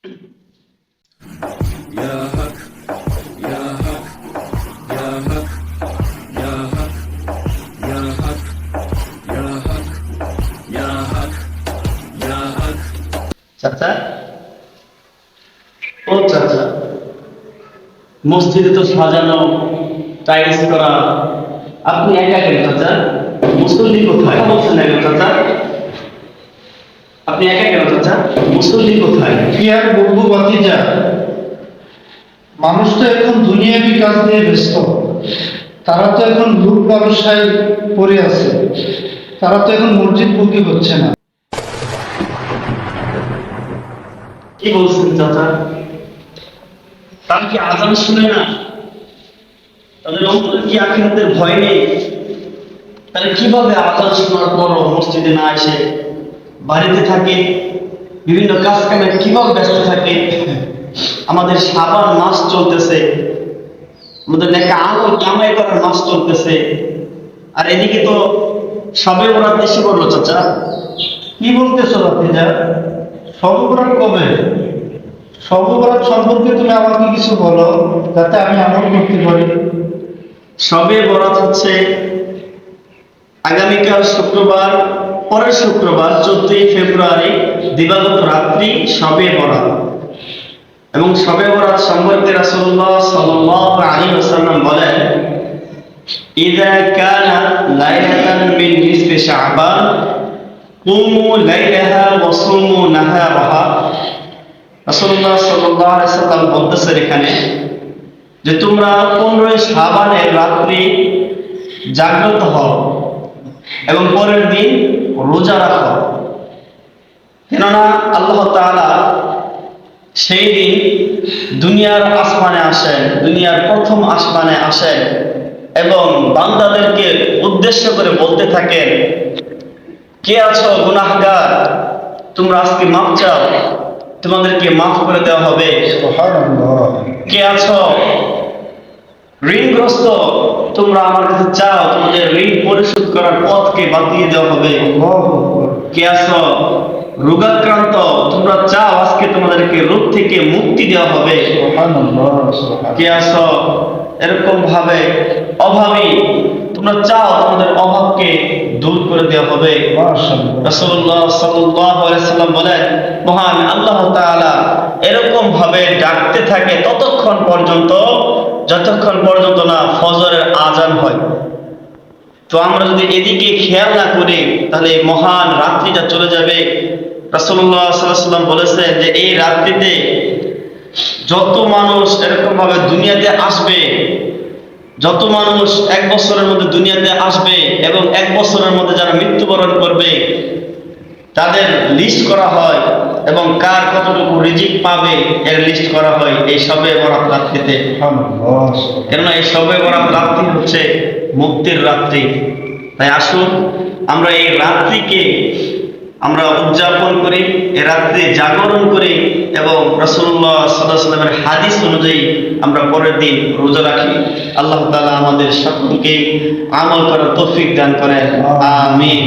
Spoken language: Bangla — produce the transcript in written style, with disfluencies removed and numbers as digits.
يا حق يا حق يا حق يا حق يا حق يا حق يا حق يا حق চাচা, ও চাচা, মসজিদে তো সাজানো, টাইলস করা, আপনি একা কেন চাচা? মুসল্লি কোথায় বলছেন না কেন চাচা? আপনি একা কেন চাচা? মুসল্লি কোথায়? কি আর বলবো ভাতিজা, মানুষ তো এখন দুনিয়াবি কাজ নিয়ে ব্যস্ত। তারা তো এখন লুট ব্যবসায় পড়ে আছে, তারা তো এখন মসজিদ মুখী হচ্ছে না। কি বলছেন চাচা? তারা কি আজান শুনে না? তাদের অন্তরে কি আখিরাতের ভয় নেই? তাহলে কিভাবে আজান শোনার পরও মসজিদে না এসে বাড়িতে থাকে, বিভিন্ন কাজ কামে কিভাবে ব্যস্ত থাকে? আমাদের সাবান মাস চলতেছে, আমাদের নেকা আমল কামাই করার মাস চলতেছে, আর এদিকে তো সবে বরাত এসে পড়লো চাচা। কি বলতেছো ভাতিজা? সর্বরাত কবে? সর্বরাত সম্পর্কে তুমি আমাকে কিছু বলো, যাতে আমি আমল করতে পারি। সবে বরাত হচ্ছে আগামীকাল শুক্রবার, পরের শুক্রবার 14 ফেব্রুয়ারি দিবাগত রাত্রি সবে বরাত। এবং সবে বরাত সম্পর্কে রাসূলুল্লাহ সাল্লাল্লাহু আলাইহি ওয়াসাল্লাম বলেন, ইযা কানা লাইলাতান মিন নিসফি শাবান কুমু লাইলাহা ওয়া সুমু নাহারাহা। রাসূলুল্লাহ সাল্লাল্লাহু আলাইহি ওয়াসাল্লাম বলতেছেন এখানে যে তোমরা 15 শাবানের রাত্রি জাগ্রত হও এবং পরের দিন রোজা রাখো, কেননা আল্লাহ তাআলা সেই দিন দুনিয়ার আসমানে আসেন, দুনিয়ার প্রথম আসমানে আসেন এবং বান্দাদেরকে উদ্দেশ্য করে বলতে থাকেন, কে আছো গুনাহগার, তোমরা আজকে মাফ চাও, তোমাদেরকে মাফ করে দেওয়া হবে। সুবহানাল্লাহ। কে আছো ঋণগ্রস্ত, তোমরা আমার কাছে চাও, তোমাদের ঋণ পরিশোধ করার পথকে বাতিয়ে দেওয়া হবে। আল্লাহু আকবার। কে আছো রোগাক্রান্ত, তোমরা চাও আজকে তোমাদেরকে রোগ থেকে মুক্তি দেওয়া হবে। সুবহানাল্লাহ, সুবহানাল্লাহ। কে আছো এরকম ভাবে অভাবী, তোমরা চাও তোমাদের অভাবকে দূর করে দেওয়া হবে। মাশাআল্লাহ। রাসূলুল্লাহ সাল্লাল্লাহু আলাইহি ওয়াসাল্লাম বলেন, মহান আল্লাহ তাআলা এরকম ভাবে ডাকতে থাকে ততক্ষণ পর্যন্ত যতক্ষণ পর্যন্ত না ফজরের আজান হয়। তো আমরা যদি এদিকে খেয়াল না করি তাহলে এই মহান রাত্রিটা চলে যাবে। রাসূলুল্লাহ সাল্লাল্লাহু আলাইহি ওয়াসাল্লাম বলেছেন যে এই রাত্রিতে যত মানুষ এরকম ভাবে দুনিয়াতে আসবে, যত মানুষ এক বছরের মধ্যে দুনিয়াতে আসবে এবং এক বছরের মধ্যে যারা মৃত্যুবরণ করবে তাদের লিস্ট করা হয় এবং কার কতটুকু রিজিক পাবে এর লিস্ট করা হয় এই সবে বরাত রাত্রিতে। সুবহানাল্লাহ। কেননা এই সবে বরাত রাত্রি হচ্ছে মুক্তির রাত্রি। তাই আসুন আমরা এই রাত্রিকে আমরা উদযাপন করি, এই রাত্রি জাগরণ করি এবং রাসূলুল্লাহ সাল্লাল্লাহু আলাইহি ওয়াসাল্লামের হাদিস অনুযায়ী আমরা পরের দিন রোজা রাখি। আল্লাহ তাআলা আমাদের সকলকে আমল করার তৌফিক দান করেন। আমিন।